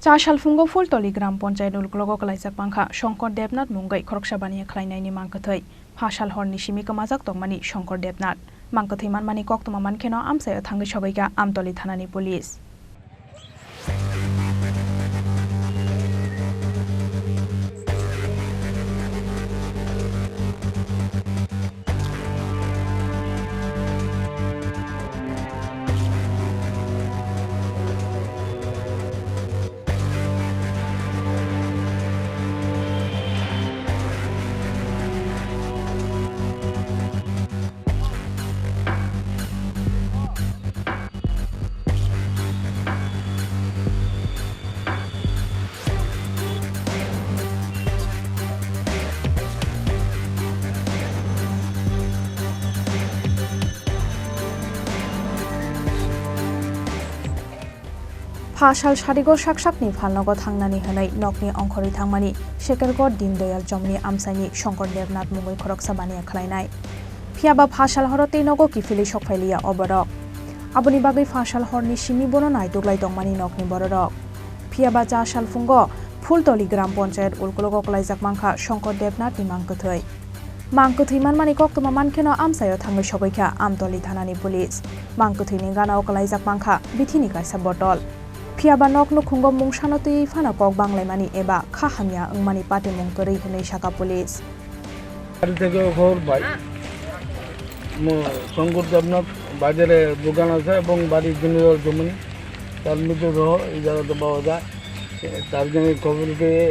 चाशालफुंगो फुलतली ग्राम पंचायत उलगलगो कलाइजाक बांखा शंकर देबनाथ मुंगै खरकसाबानी खलायनायनि मांकथै फासाल हरनि सिमि कमाजाक तंमानि शंकर देबनाथ मांकथै मानमानि कक्तमा मानखेनो आमसाय थांगै सगैगा आमतली थानानि पुलिस फासाल सारिगो साकसाकनि फालनगो थांनानै होनाय नकनि अंखरि थांमानि शेखरगढ़ दीनदयाल जमनि आमसायनि शंकर देबनाथ मुंगै खरकसाबानी खलायनाय फियाबा फासाल हरते नगो किफिलि सकफाइलिया अबरक आबुनि बागै फासाल हरनि सिमि बननाय दुगलाय दंमानि नकनि बररक फियाबा चाशालफुंगो फुलतली ग्राम पंचायत उलगलगो कलाइजाक मांखा शंकर देबनाथनि मांकथै मानमानि कक्तमा मानखेनो आमसाय थांगै सगैखा आमतली थानानि पुलिस मांकथैनि गानाव कलाइजाक मांखा बिथिनि कायसा बटल फियाबा नकनो खुंगो मुंसानतै फाना कक बांलायमानि एबा खाहामिया अंमानि पाटे मुंतरै होनै साका पुलिस থেকে খবর পাই শঙ্কর দেবনাথ বাজারে দোকান আছে এবং বাড়ির দিনদয়াল জমি তার মৃতদেহ এই জায়গাতে পাওয়া যায় তার জন্য খবর পেয়ে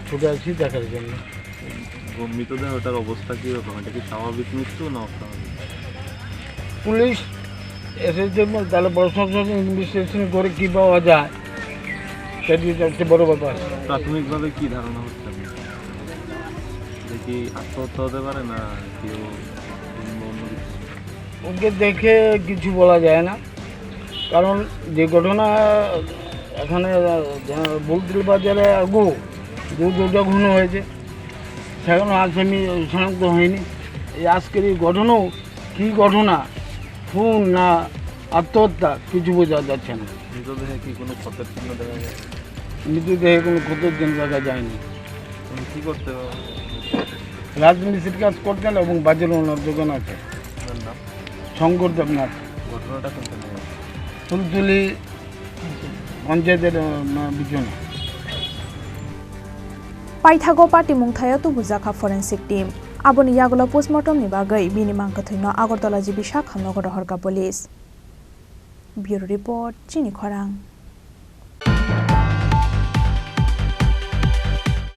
ছুটে আসি দেখার জন্য মৃতদেহটার অবস্থা কীরকম এটা কি স্বাভাবিক মৃত্যু না অস্বাভাবিক পুলিশ এসেছে তাহলে প্রশাসন ইনভেস্টিগেশন করে কী পাওয়া যায় সেটি হচ্ছে বড় ব্যাপার প্রাথমিকভাবে কি ধারণা হচ্ছে দেখি আত্মহত্যা হতে পারে না কেউ ওকে দেখে কিছু বলা যায় না কারণ যে ঘটনা এখানে বুলতুল বাজারে দুটো খুন হয়েছে সেখানে আসামি শনাক্ত হয়নি এই আজকের এই ঘটনাও কী ঘটনা খুন না আত্মহত্যা কিছু বোঝা যাচ্ছে না মৃতদেহে কি কোনো ক্ষতের চিহ্ন দেখা যায় মৃতদেহে কোনো ক্ষতের চিহ্ন দেখা যায়নি কী করতে হবে রাজমিস্ত্রির কাজ করতেন এবং বাজারে ওনার দোকান আছে শঙ্কর দেবনাথ ঘটনাটা কোনখানে ফুলতুলি পঞ্চায়েতের পিছনে पाइथागो पार्टी मुंगथाया तुबुजाखा फरेंसिक टीम आबोनि यागुला पोस्टमार्टम नि बागै बिनि मांकथैनो आगरतला जिबि शाखा नगर हरका पुलिस ब्यूरो रिपोर्ट चिनी खरां।